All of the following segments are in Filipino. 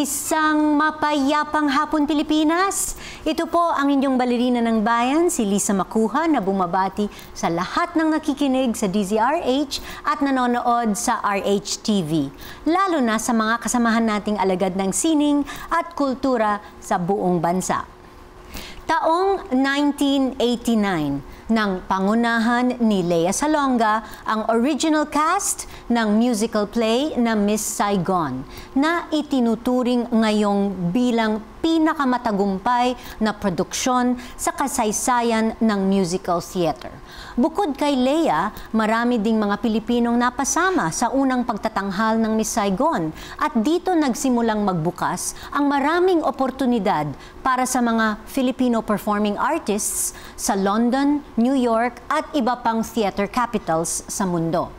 Isang mapayapang hapon Pilipinas. Ito po ang inyong balerina ng bayan, si Lisa Macuja, na bumabati sa lahat ng nakikinig sa DZRH at nanonood sa RH TV. Lalo na sa mga kasamahan nating alagad ng sining at kultura sa buong bansa. Taong 1989, nang pangunahan ni Lea Salonga ang original cast ng musical play na Miss Saigon, na itinuturing ngayong bilang pinakamatagumpay na produksyon sa kasaysayan ng musical theater. Bukod kay Lea, marami ding mga Pilipinong napasama sa unang pagtatanghal ng Miss Saigon, at dito nagsimulang magbukas ang maraming oportunidad para sa mga Filipino performing artists sa London, New York at iba pang theater capitals sa mundo.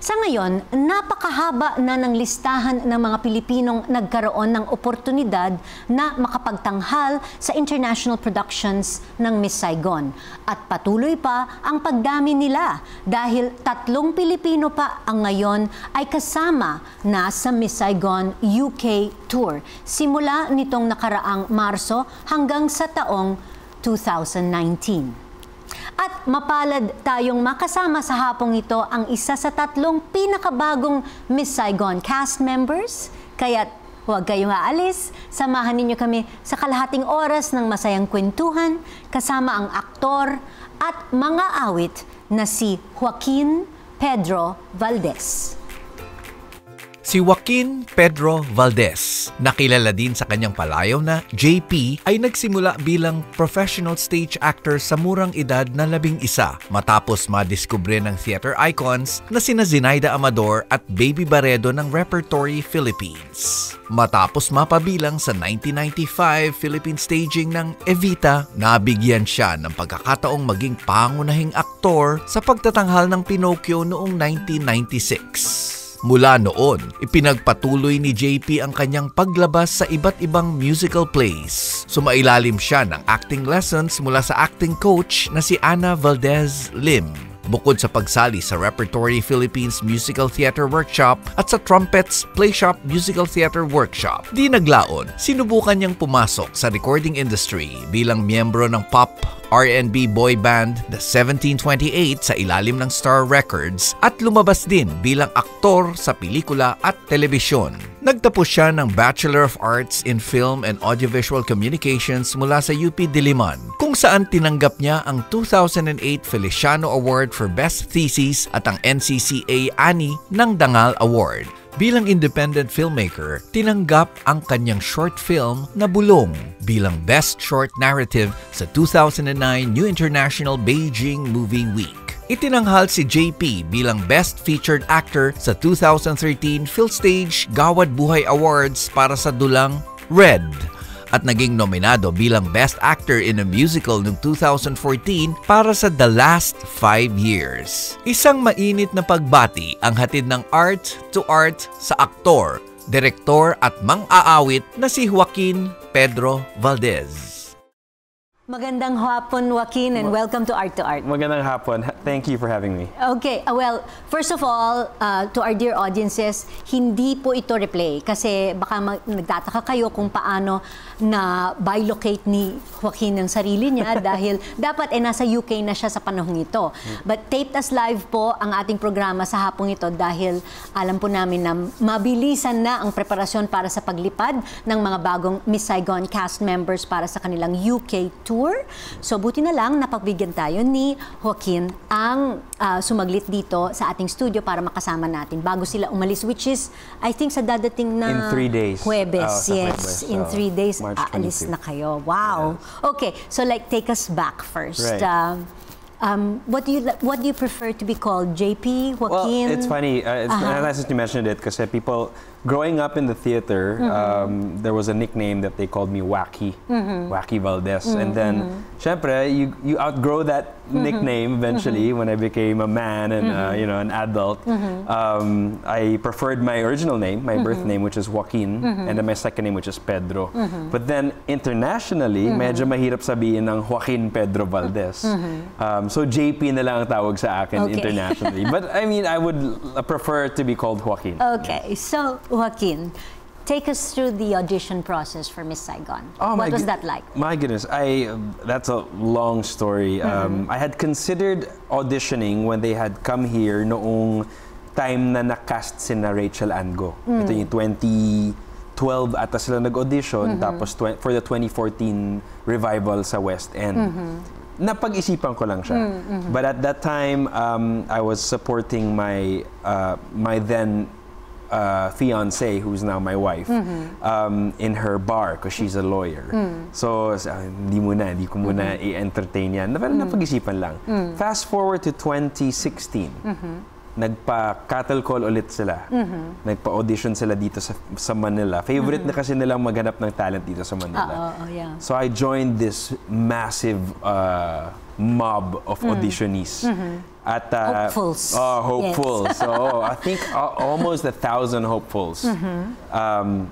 Sa ngayon, napakahaba na ng listahan ng mga Pilipinong nagkaroon ng oportunidad na makapagtanghal sa international productions ng Miss Saigon. At patuloy pa ang pagdami nila dahil 3 Pilipino pa ang ngayon ay kasama na sa Miss Saigon UK Tour simula nitong nakaraang Marso hanggang sa taong 2019. At mapalad tayong makasama sa hapong ito ang isa sa 3 pinakabagong Miss Saigon cast members. Kaya't huwag kayong aalis, samahan ninyo kami sa kalahating oras ng masayang kwentuhan kasama ang aktor at mga awit na si Joaquin Pedro Valdes. Si Joaquin Pedro Valdes, nakilala din sa kanyang palayaw na JP, ay nagsimula bilang professional stage actor sa murang edad na 11 matapos madiskubre ng theater icons na sina Zenaida Amador at Baby Barredo ng Repertory Philippines. Matapos mapabilang sa 1995 Philippine staging ng Evita, nabigyan siya ng pagkakataong maging pangunahing aktor sa pagtatanghal ng Pinocchio noong 1996. Mula noon, ipinagpatuloy ni JP ang kanyang paglabas sa iba't ibang musical plays. Sumailalim siya ng acting lessons mula sa acting coach na si Ana Valdes Lim. Bukod sa pagsali sa Repertory Philippines Musical Theater Workshop at sa Trumpets Playshop Musical Theater Workshop, di naglaon, sinubukan niyang pumasok sa recording industry bilang miyembro ng pop R&B boy band The 1728 sa ilalim ng Star Records at lumabas din bilang aktor sa pelikula at telebisyon. Nagtapos siya ng Bachelor of Arts in Film and Audiovisual Communications mula sa UP Diliman, kung saan tinanggap niya ang 2008 Feliciano Award for Best Thesis at ang NCCA Ani ng Dangal Award. Bilang independent filmmaker, tinanggap ang kanyang short film na Bulong bilang Best Short Narrative sa 2009 New International Beijing Movie Week. Itinanghal si JP bilang Best Featured Actor sa 2013 PhilStage Gawad Buhay Awards para sa dulang Red, at naging nominado bilang Best Actor in a Musical noong 2014 para sa The Last 5 Years. Isang mainit na pagbati ang hatid ng Art2art sa aktor, direktor at mang-aawit na si Joaquin Pedro Valdes. Magandang hapon, Joaquin, and welcome to Art2art. Magandang hapon. Thank you for having me. Okay, well, first of all, to our dear audiences, hindi po ito replay kasi baka nagtataka kayo kung paano na bilocate ni Joaquin ng sarili niya dahil dapat nasa UK na siya sa panahong ito. But taped as live po ang ating programa sa hapong ito dahil alam po namin na mabilisan na ang preparasyon para sa paglipad ng mga bagong Miss Saigon cast members para sa kanilang UK tour. So buti na lang napagbigyan tayo ni Joaquin ang sumaglit dito sa ating studio para makasama natin bago sila umalis, which is I think sa dadating na in 3 days. Huwebes, yes. Huwebes. In 3 days, March 22. aalis na kayo. Wow. Yeah. Okay, so like take us back first. Right. What do you prefer to be called? JP, Joaquin? Well, it's funny. It's nice that you mentioned it because people growing up in the theater, there was a nickname that they called me Wacky, Wacky Valdes, and then, syempre, you outgrow that nickname eventually when I became a man and you know, an adult. I preferred my original name, my birth name, which is Joaquin, and then my second name, which is Pedro. But then internationally, medyo mahirap sabihin ng Joaquin Pedro Valdes. So JP na lang ang tawag sa akin internationally. But I mean, I would prefer to be called Joaquin. Okay, so Joaquin, Take us through the audition process for Miss Saigon. Oh, what was that like? My goodness, that's a long story. I had considered auditioning when they had come here noong time na nakast sina Rachel Ango. Ito yung 2012 ata sila nag-audition, tapos for the 2014 revival sa West End. Napag-isipan ko lang siya. But at that time, I was supporting my then fiance, who's now my wife, in her bar because she's a lawyer. So, hindi ko muna i-entertain yan. Napag-isipan lang. Fast forward to 2016. Nagpa-cattle call ulit sila. Nagpa-audition sila dito sa Manila. Favorite na kasi nilang maghanap ng talent dito sa Manila. Yeah. So I joined this massive mob of auditionees. At, hopefuls. Hopefuls. Yes. So I think almost 1,000 hopefuls. And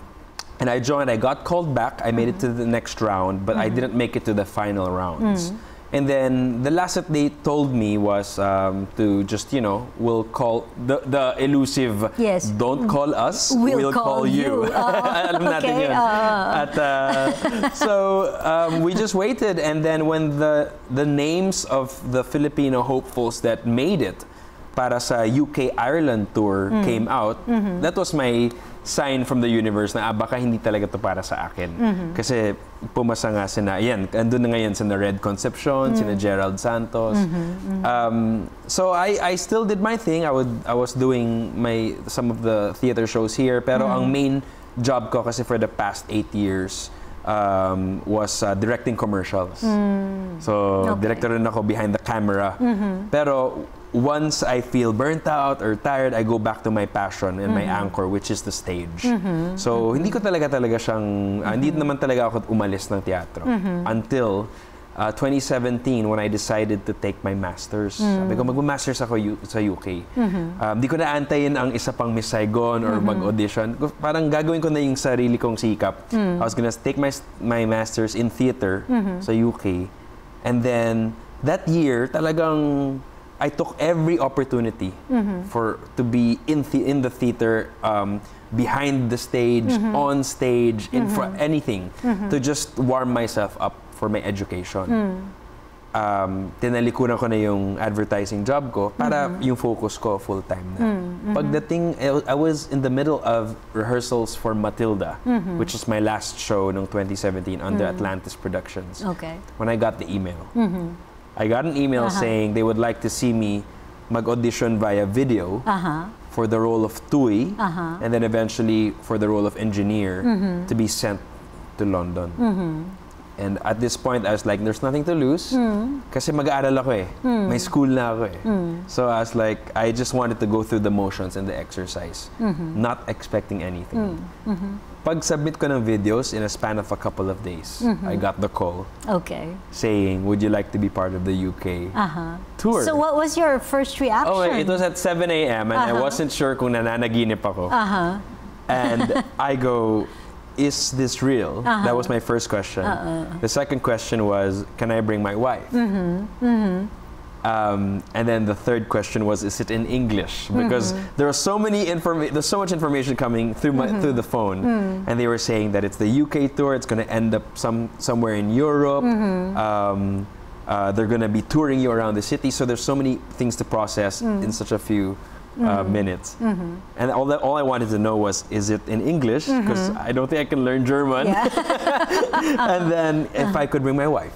I joined. I got called back. I made it to the next round, but I didn't make it to the final rounds. And then the last that they told me was to just, we'll call the elusive, yes. Don't call us, we'll call you. Alam natin yun. So we just waited, and then when the names of the Filipino hopefuls that made it para sa UK-Ireland tour came out, that was my sign from the universe na baka hindi talaga to para sa akin. Kasi pumasa nga sina, andun na ngayon sina Red Concepcion, sina Gerald Santos. So I still did my thing. I was doing some of the theater shows here, pero ang main job ko kasi for the past 8 years was directing commercials. So director rin ako behind the camera. Pero once I feel burnt out or tired, I go back to my passion and my anchor, which is the stage. So, hindi ko talaga siyang, hindi naman talaga ako umalis ng teatro until 2017 when I decided to take my master's. Sabi ko, mag-masters ako sa UK. Hindi ko na antayin ang isa pang Miss Saigon or mag-audition. Parang gagawin ko na yung sarili kong sikap. I was gonna take my master's in theater sa UK. And then, that year, talagang I took every opportunity to be in the theater, behind the stage, on stage, in front, anything, to just warm myself up for my education. Tinalikuran ko na yung advertising job ko para yung focus ko full-time na. Pagdating, I was in the middle of rehearsals for Matilda, which is my last show noong 2017 under Atlantis Productions. Okay. When I got the email. I got an email saying they would like to see me mag-audition via video for the role of Tui, and then eventually for the role of engineer to be sent to London. And at this point, I was like, there's nothing to lose kasi mag-aaral ako eh. May school na ako eh. So I was like, I just wanted to go through the motions and the exercise, not expecting anything. Pag-submit ko ng videos in a span of a couple of days, I got the call saying, would you like to be part of the UK tour? So what was your first reaction? Oh, it was at 7 a.m. and I wasn't sure kung nananaginip ako. And I go, is this real? That was my first question. The second question was, can I bring my wife? And then the third question was, is it in English? Because there was there's so much information coming through through the phone, and they were saying that it's the UK tour. It's going to end up somewhere in Europe. They're going to be touring you around the city. So there's so many things to process in such a few minutes. And all I wanted to know was, is it in English? Because I don't think I can learn German. And then if I could bring my wife.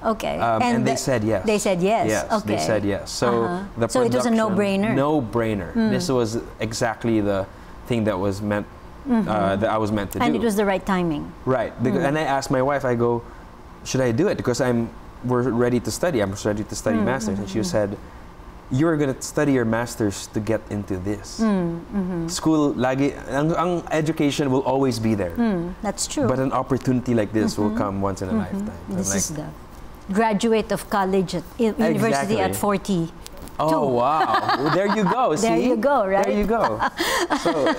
Okay. And they said yes. They said yes. Yes, okay. they said yes. So the so it was a no-brainer. No-brainer. This was exactly the thing that was meant that I was meant to do. And it was the right timing. Right. Because, and I asked my wife, I go, should I do it? Because we're ready to study. I'm ready to study masters. And she said, you're going to study your masters to get into this. School, ang education will always be there. That's true. But an opportunity like this will come once in a lifetime. This is the graduate of college at university at 40. Oh, wow. Well, there you go. See? There you go, right? There you go. So,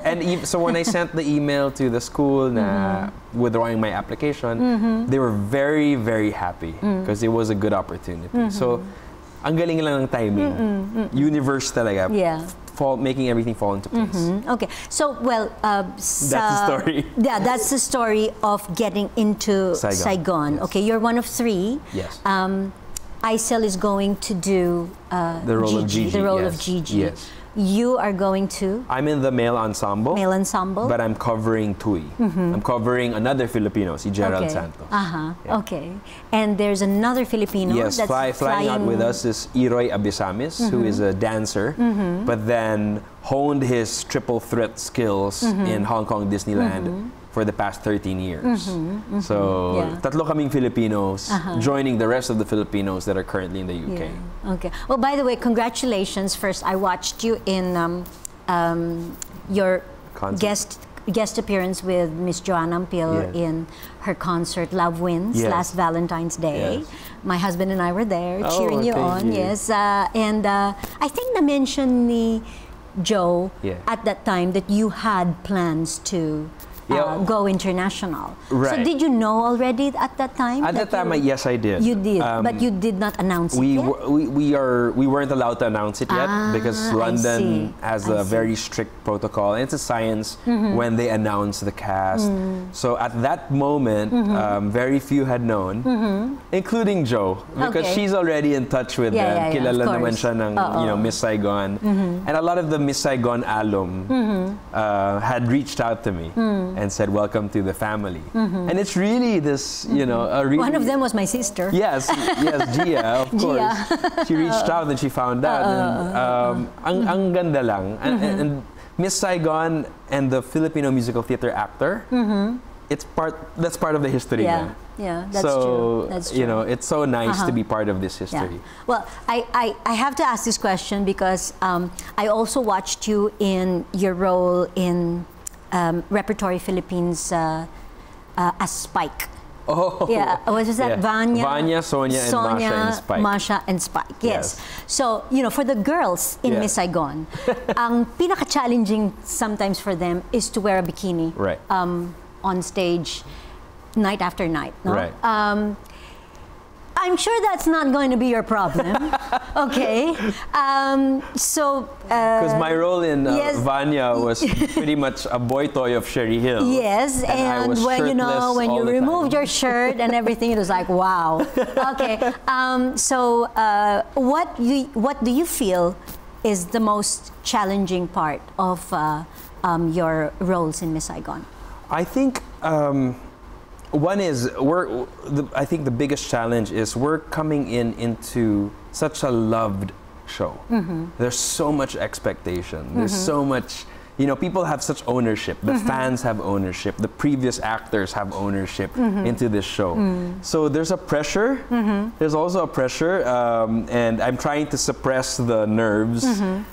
and so when I sent the email to the school withdrawing my application, they were very, very happy because it was a good opportunity. So, ang galing lang ng timing. Universe talaga. Yeah. making everything fall into place. Okay, so well, That's the story. Yeah, that's the story of getting into Saigon. Yes. Okay, you're one of 3. Yes. Isel is going to do The role of Gigi. The role yes. of Gigi. Yes. You are going to I'm in the male ensemble. male ensemble. But I'm covering Tui. I'm covering another Filipino, si Gerald okay. Santos. Yeah. Okay. And there's another Filipino Yes, that's flying out with us is Iroy Abisamis, who is a dancer, but then honed his triple threat skills in Hong Kong Disneyland for the past 13 years. So, tatlo kaming Filipinos joining the rest of the Filipinos that are currently in the UK. Yeah. Okay. Well, by the way, congratulations. First, I watched you in your Concert. guest appearance with Miss Joanna Ampil in her concert Love Wins last Valentine's Day. Yes. My husband and I were there cheering you thank on. you. Yes. And I think na-mention ni Joe at that time that you had plans to go international. Right. So did you know already at that time? At that time, yes, I did. You did, but you did not announce it yet? We weren't allowed to announce it yet because London has a very strict protocol. And it's a science when they announce the cast. So at that moment, very few had known, including Joe, because she's already in touch with them. Kilala naman siya ng, Miss Saigon. And a lot of the Miss Saigon alum had reached out to me and said, welcome to the family. And it's really this, a really... One of them was my sister. Yes, Gia, of course. She reached out and she found out. And, ang ganda lang. And Miss Saigon and the Filipino musical theater actor, that's part of the history now. Yeah, that's so, true. That's true. It's so nice to be part of this history. Yeah. Well, I have to ask this question because I also watched you in your role in Repertory Philippines as Spike. Oh, yeah. Was that Vanya? Vanya, Sonia, and Spike. Masha and Spike. Yes. So, for the girls in Miss Saigon, ang pinaka-challenging sometimes for them is to wear a bikini on stage night after night. No? Right. I'm sure that's not going to be your problem. Okay. So. Because my role in Vanya was pretty much a boy toy of Sherry Hill. Yes, and when when you removed your shirt and everything, it was like, wow. Okay. So what do you feel is the most challenging part of your roles in Miss Saigon? I think. One is I think the biggest challenge is we're coming into such a loved show. There's so much expectation. There's so much, people have such ownership. The fans have ownership. The previous actors have ownership into this show. So there's a pressure. There's also a pressure, and I'm trying to suppress the nerves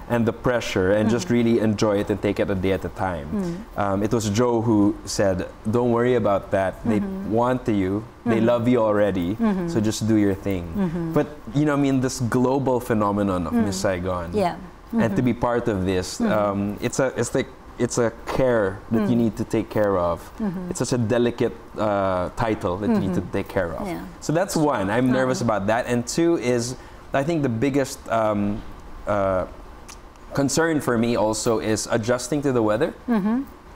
and the pressure and just really enjoy it and take it a day at a time. It was Joe who said, don't worry about that. They want you. They love you already. So just do your thing. But, this global phenomenon of Miss Saigon. Yeah. And to be part of this, it's a care that you need to take care of. It's such a delicate title that you need to take care of. Yeah. So that's one. I'm nervous about that. And two is, I think the biggest concern for me also is adjusting to the weather.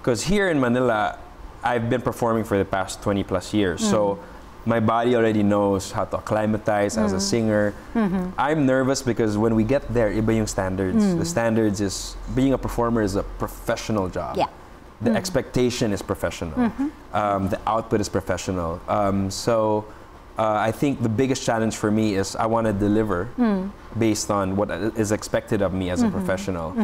Because here in Manila, I've been performing for the past 20 plus years. So my body already knows how to acclimatize as a singer. I'm nervous because when we get there, iba yung standards. The standards is, being a performer is a professional job. Yeah. The expectation is professional. The output is professional. So I think the biggest challenge for me is I want to deliver based on what is expected of me as a professional.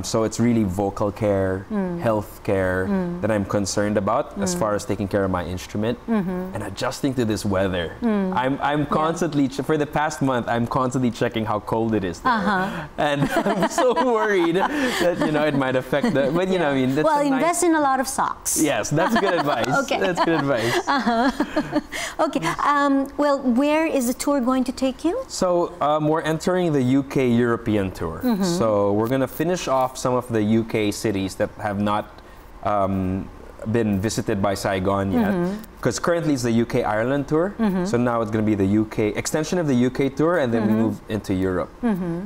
So it's really vocal care, health care that I'm concerned about as far as taking care of my instrument and adjusting to this weather. I'm constantly, for the past month, I'm constantly checking how cold it is there. And I'm so worried that, it might affect the, but you know what I mean. That's well, invest in a lot of socks. Yes, that's good advice. Okay. That's good advice. Okay. Well, where is the tour going to take you? So we're entering the UK European tour. So we're going to finish off some of the UK cities that have not been visited by Saigon yet. Because currently it's the UK-Ireland tour. So now it's going to be the UK, extension of the UK tour, and then we move into Europe.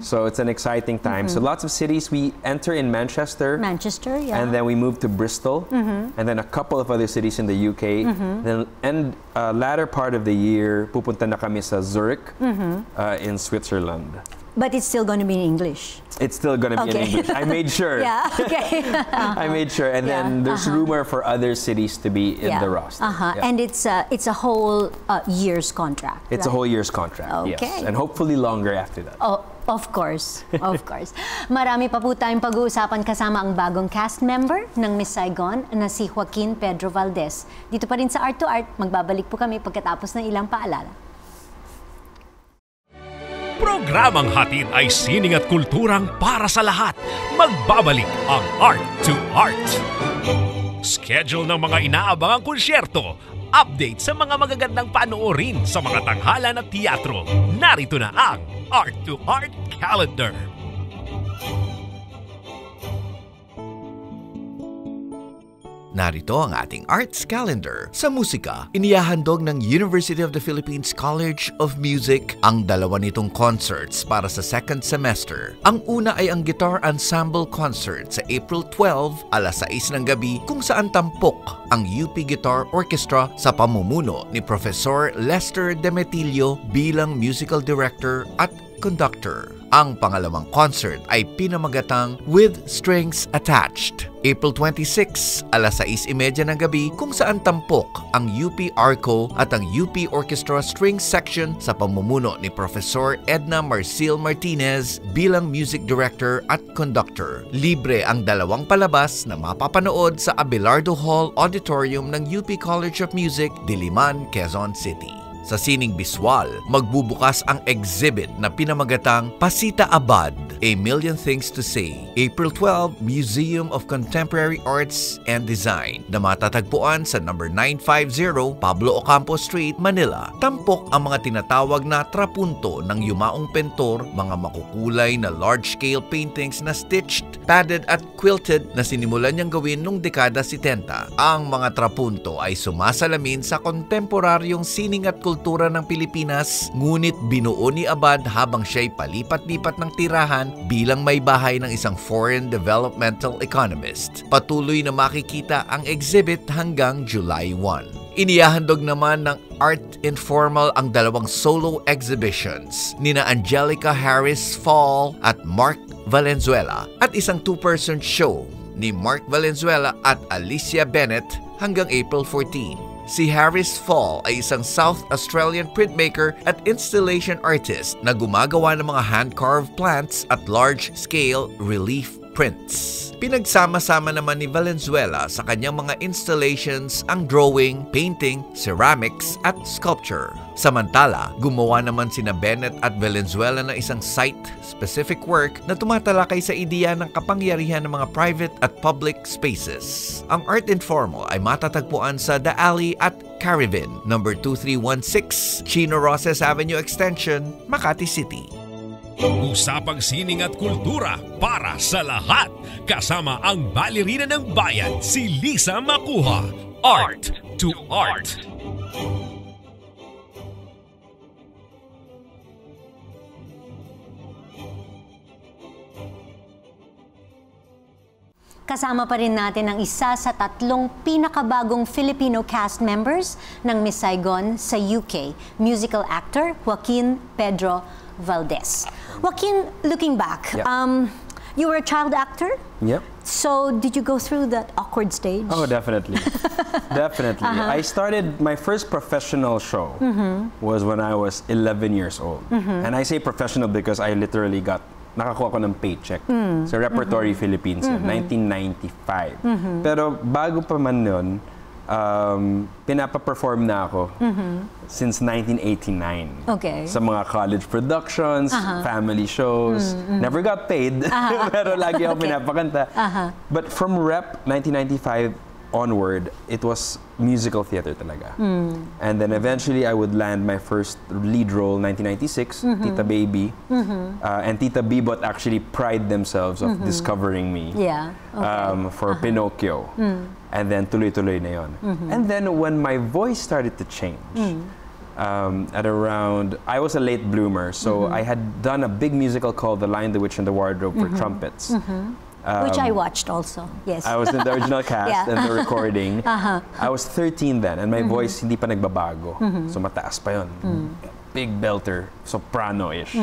So it's an exciting time. So lots of cities. We enter in Manchester. Manchester, yeah. And then we move to Bristol. And then a couple of other cities in the UK. Then latter part of the year, pupunta na kami sa Zurich in Switzerland. But it's still going to be in English. It's still going to be in English. I made sure. Yeah, okay. I made sure. And then there's rumor for other cities to be in the roster. And it's a whole year's contract. It's a whole year's contract, yes. And hopefully longer after that. Oh, of course. Of course. Marami pa po tayong pag-uusapan kasama ang bagong cast member ng Miss Saigon na si Joaquin Pedro Valdes. Dito pa rin sa Art2art, magbabalik po kami pagkatapos ng ilang paalala. Programang hatid ay sining at kulturang para sa lahat. Magbabalik ang Art2art. Schedule ng mga inaabangang konsyerto. Update sa mga magagandang panoorin sa mga tanghalan at teatro. Narito na ang Art2art Calendar. Narito ang ating arts calendar. Sa musika, inihahandog ng University of the Philippines College of Music ang dalawa nitong concerts para sa second semester. Ang una ay ang Guitar Ensemble Concert sa April 12, alas 6 ng gabi, kung saan tampok ang UP Guitar Orchestra sa pamumuno ni Professor Lester Demetilio bilang musical director at conductor. Ang pangalawang concert ay pinamagatang With Strings Attached, April 26, alas 6:30 ng gabi, kung saan tampok ang UP Arco at ang UP Orchestra String Section sa pamumuno ni Professor Edna Marcil Martinez bilang music director at conductor. Libre ang dalawang palabas na mapapanood sa Abelardo Hall Auditorium ng UP College of Music, Diliman, Quezon City. Sa sining biswal, magbubukas ang exhibit na pinamagatang Pasita Abad, A Million Things to Say, April 12, Museum of Contemporary Arts and Design, na matatagpuan sa number 950 Pablo Ocampo Street, Manila. Tampok ang mga tinatawag na trapunto ng yumaong pentor, mga makukulay na large-scale paintings na stitched, padded at quilted na sinimulan niyang gawin noong dekada 70. Ang mga trapunto ay sumasalamin sa kontemporaryong sining at kultura ng Pilipinas, ngunit binuo ni Abad habang siya'y palipat-lipat ng tirahan bilang may bahay ng isang foreign developmental economist. Patuloy na makikita ang exhibit hanggang July 1. Inihahandog naman ng Art Informal ang dalawang solo exhibitions nina Angelica Harris Fall at Mark Valenzuela at isang two-person show ni Mark Valenzuela at Alicia Bennett hanggang April 14. Si Harris Fall ay isang South Australian printmaker at installation artist na gumagawa ng mga hand-carved plants at large-scale relief prints. Pinagsama-sama naman ni Valenzuela sa kanyang mga installations ang drawing, painting, ceramics at sculpture. Samantala, gumawa naman sina Bennett at Valenzuela ng isang site-specific work na tumatalakay sa ideya ng kapangyarihan ng mga private at public spaces. Ang Art Informal ay matatagpuan sa The Alley at Caribbean, number 2316, Chino Roses Avenue Extension, Makati City. Usapang sining at kultura para sa lahat. Kasama ang balerina ng bayan, si Lisa Macuja. Art2art. Kasama pa rin natin ang isa sa tatlong pinakabagong Filipino cast members ng Miss Saigon sa UK, musical actor Joaquin Pedro Valdes. Joaquin, looking back, you were a child actor? Yep. So, did you go through that awkward stage? Oh, definitely. Definitely. I started, my first professional show was when I was 11 years old. And I say professional because I literally nakakuha ko ng paycheck sa Repertory Philippines in 1995. Pero bago pa man yun, pinapa-perform na ako since 1989. Okay. Sa mga college productions, family shows. Never got paid, pero lagi ako pinapakanta. But from Rep 1995, onward, it was musical theater talaga. And then eventually I would land my first lead role, 1996, Tita Baby. And Tita Bibot actually pride themselves of discovering me for Pinocchio. And then tuloy-tuloy na yun. And then when my voice started to change, at around, I was a late bloomer, so I had done a big musical called The Lion, the Witch, and the Wardrobe for trumpets. Which I watched also, yes. I was in the original cast and the recording. I was 13 then, and my voice hindi pa nagbabago. So mataas pa yun. Big belter, soprano-ish.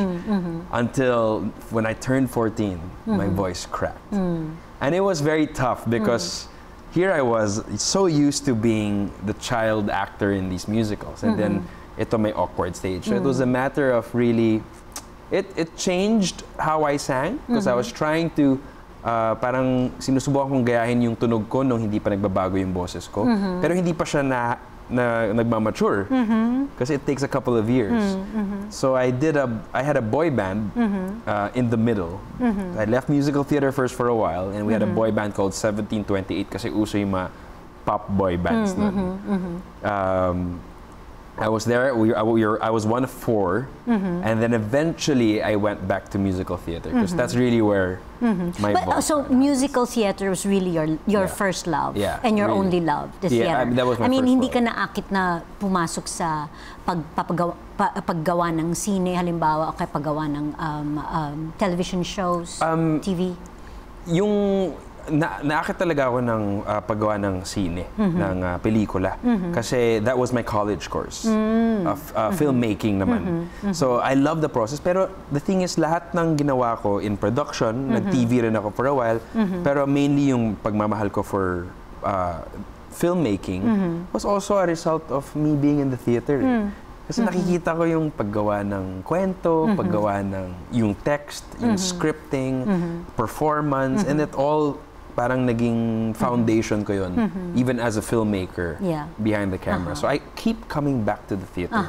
Until when I turned 14, my voice cracked. And it was very tough because here I was so used to being the child actor in these musicals. And then ito may awkward stage. So it was a matter of really, it changed how I sang because I was trying to parang sinusubukan kong gayahin yung tunog ko nung hindi pa nagbabago yung boses ko. Pero hindi pa siya nagmamature because it takes a couple of years. So I had a boy band in the middle. I left musical theater first for a while, and we had a boy band called 1728 kasi uso yung mga pop boy bands nun. I was there, I was one of four, and then eventually I went back to musical theater because that's really where my voice. So musical theater was really your first love, and your really. only love, the theater. That was my first hindi love. ka naakit na pumasok sa paggawa ng sine, halimbawa, o kaya paggawa ng television shows, TV? Yung naakit talaga ako ng paggawa ng sine, ng pelikula. Kasi that was my college course of filmmaking naman. So I love the process. Pero the thing is, lahat ng ginawa ko in production, nag-TV rin ako for a while, pero mainly yung pagmamahal ko for filmmaking was also a result of me being in the theater. Kasi nakikita ko yung paggawa ng kwento, paggawa ng yung text, yung scripting, performance, and it all parang naging foundation ko yun, even as a filmmaker behind the camera. So I keep coming back to the theater.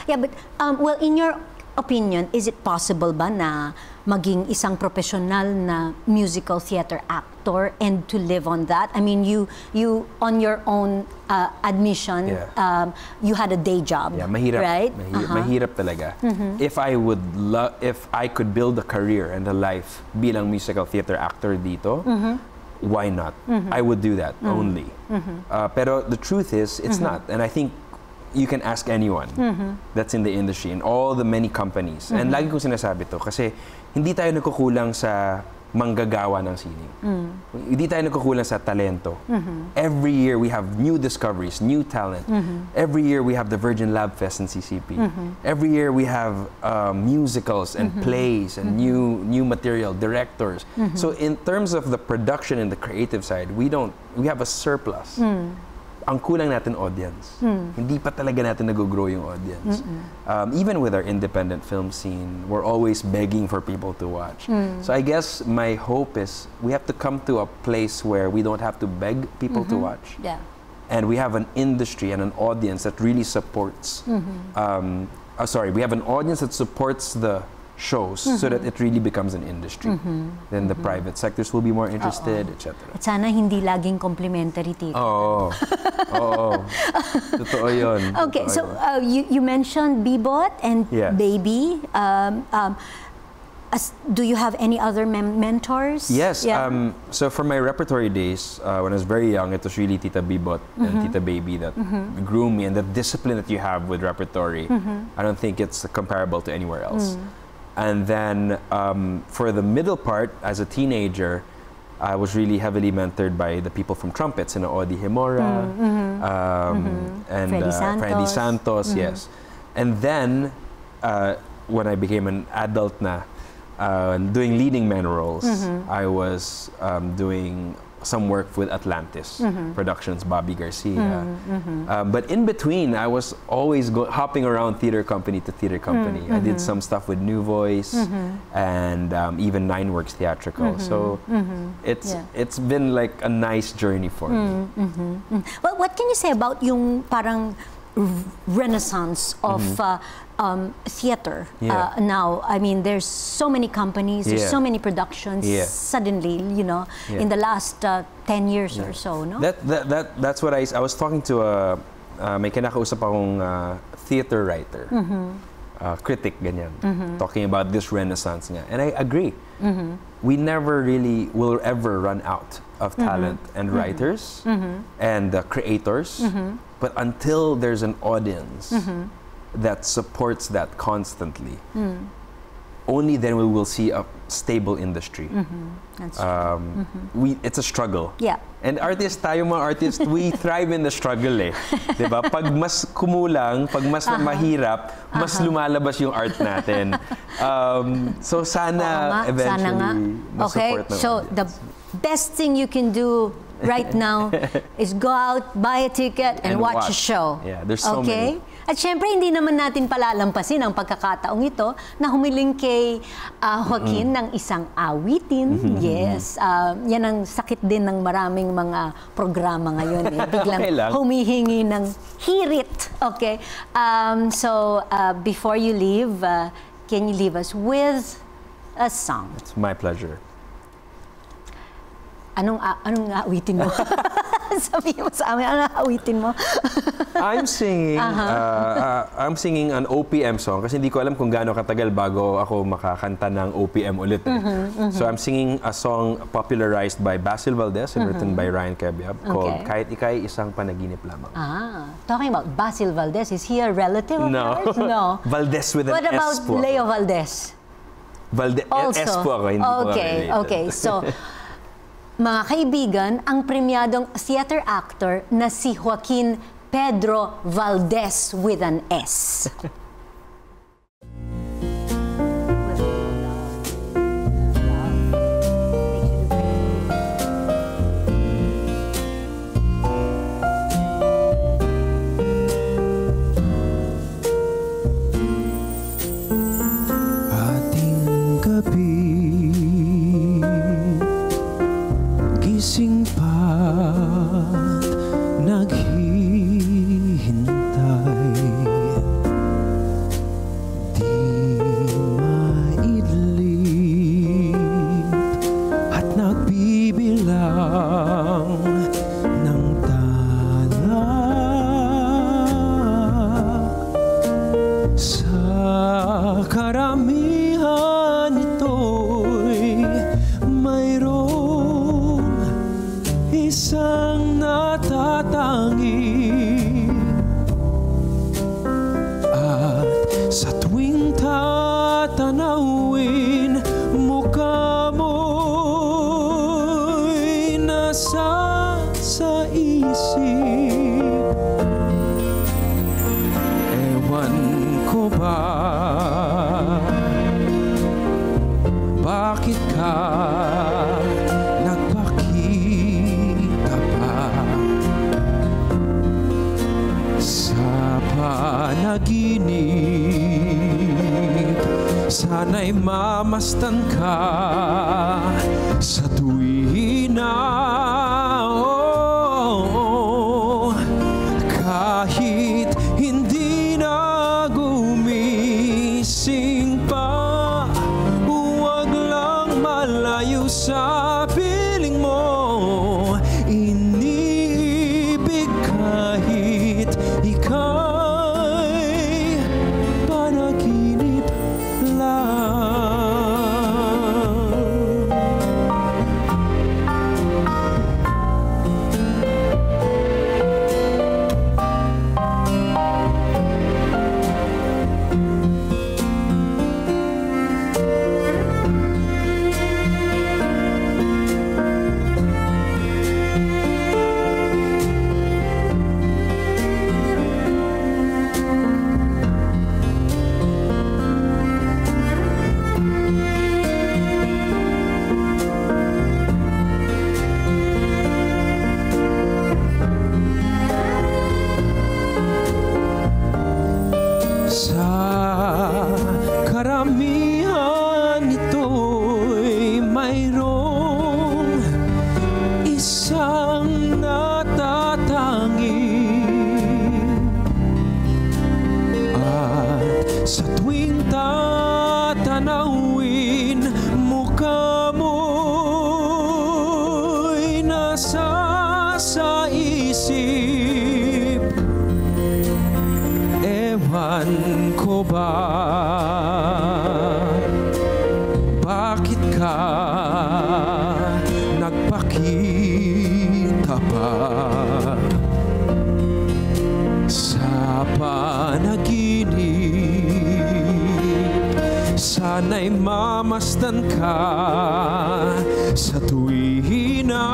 Yeah, but well, in your opinion, is it possible ba na maging isang professional na musical theater actor and to live on that? I mean, you on your own admission, you had a day job, mahirap, right? Mahirap talaga. If I could build a career and a life bilang musical theater actor dito, why not? I would do that only. Pero the truth is, it's not. And I think you can ask anyone that's in the industry, in all the many companies. And lagi kong sinasabi to, kasi hindi tayo nagkukulang sa manggagawa ng sining. Hindi tayo nagkukulang sa talento. Every year we have new discoveries, new talent. Every year we have the Virgin Lab Fest in CCP. Every year we have musicals and plays and new material, directors. So in terms of the production and the creative side, we have a surplus. Ang kulang natin audience. Hindi pa talaga natin nag-grow yung audience. Even with our independent film scene, we're always begging for people to watch. So I guess my hope is we have to come to a place where we don't have to beg people to watch. And we have an industry and an audience that really supports, we have an audience that supports the shows so that it really becomes an industry. Then the private sectors will be more interested, etc. At sana hindi laging complimentary, Tito. Oo. Totoo yun. Okay, so you mentioned Bebot and Baby. Do you have any other mentors? Yes. So for my repertory days, when I was very young, it was really Tita Bebot and Tita Baby that grew me, and the discipline that you have with repertory, I don't think it's comparable to anywhere else. And then for the middle part, as a teenager, I was really heavily mentored by the people from trumpets, Odi Himora, and Freddy Santos, yes. And then when I became an adult na, doing leading man roles, I was doing some work with Atlantis Productions, Bobby Garcia. But in between, I was always hopping around theater company to theater company. I did some stuff with New Voice and even Nine Works Theatrical. So it's been like a nice journey for me. Well, what can you say about yung parang renaissance of theater now. I mean, there's so many companies, there's so many productions. Suddenly, you know, in the last 10 years or so, no? That's what I was talking to may kinakausap akong theater writer, critic, ganyan, talking about this renaissance nga. And I agree. We never really will ever run out of talent and writers and creators. But until there's an audience that supports that constantly, only then we will see a stable industry. That's true. It's a struggle. Yeah. And artists, tayo mga artists, we thrive in the struggle eh. Diba? Pag mas kumulang, pag mas mahirap, mas lumalabas yung art natin. So sana eventually masupport ng so the best thing you can do right now is go out, buy a ticket, and watch a show. Yeah, there's so many. At syempre, hindi naman natin palalampasin ang pagkakataong ito na humiling kay Joaquin ng isang awitin. Yes, yan ang sakit din ng maraming mga programa ngayon. Eh. Biglang humihingi ng hirit. Okay? So, before you leave, can you leave us with a song? It's my pleasure. Anong awitin mo? Sabihin mo sa amin, anong awitin mo? I'm singing an OPM song kasi hindi ko alam kung gaano katagal bago ako makakanta ng OPM ulit. So I'm singing a song popularized by Basil Valdes and written by Ryan Kebiab called Kahit Ika'y Isang Panaginip Lamang. Talking about Basil Valdes, is he a relative of yours? No. Valdes with an S po. What about Leo Valdes? Also. S po ako, hindi po related. Okay. So, mga kaibigan, ang premyadong theater actor na si Joaquin Pedro Valdes with an S. Ating gabi gising pa't naghihintay, di maidlip at nagbibilang ng tala sa karamihan ito'y mayroong isang natatangi at sa tuwing tatanawin mukha mo'y nasa sa isip. Ewan ko ba bakit ka panaginip, sana'y mamastan ka sa tuwina. Kahit hindi na gumising pa, huwag lang malayo sa piling mo. Iniibig kahit ika'y panaginip lang. Karamihan ito'y mayroong isang natatangi tanawin mukha mo'y nasa sa isip. Ewan ko ba bakit ka nagpakita pa sa panaginip. Sana'y mamasdan ka sa tuwina,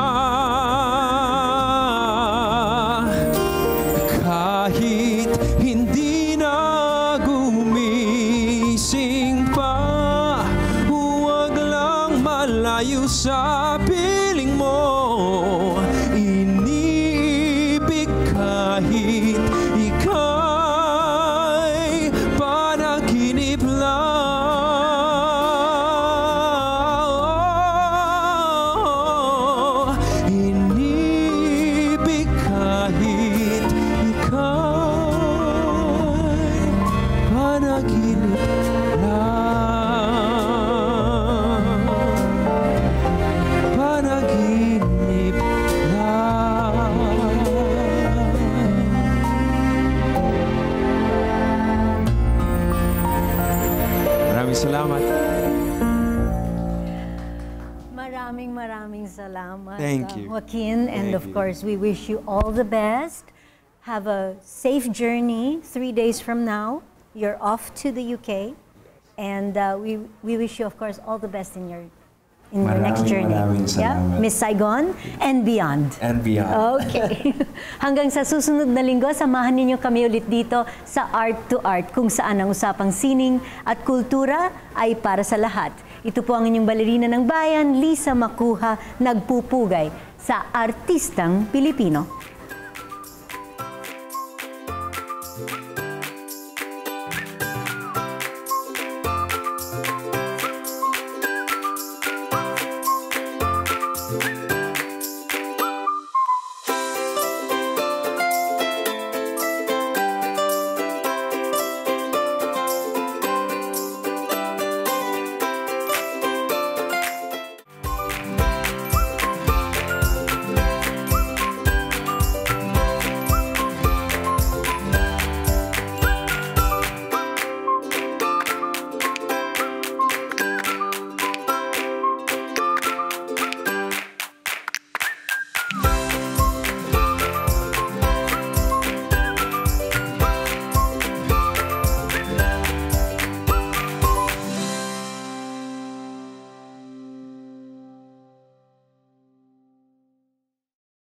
kahit hindi na gumising pa. Huwag lang malayo sa piling mo, iniibig kahit ika'y panaginip lang. Iniibig kahit ika'y panaginip lang. Panaginip lang. Maraming salamat. Maraming salamat, Thank you. Joaquin. And Thank of you. course, we wish you all the best. Have a safe journey. 3 days from now, you're off to the UK. And we wish you, of course, all the best in your next journey. Maraming salamat. Miss Saigon and beyond. And beyond. Okay. Hanggang sa susunod na linggo, samahan ninyo kami ulit dito sa Art2art, kung saan ang usapang sining at kultura ay para sa lahat. Ito po ang inyong balerina ng bayan, Lisa Macuja, nagpupugay sa artistang Pilipino.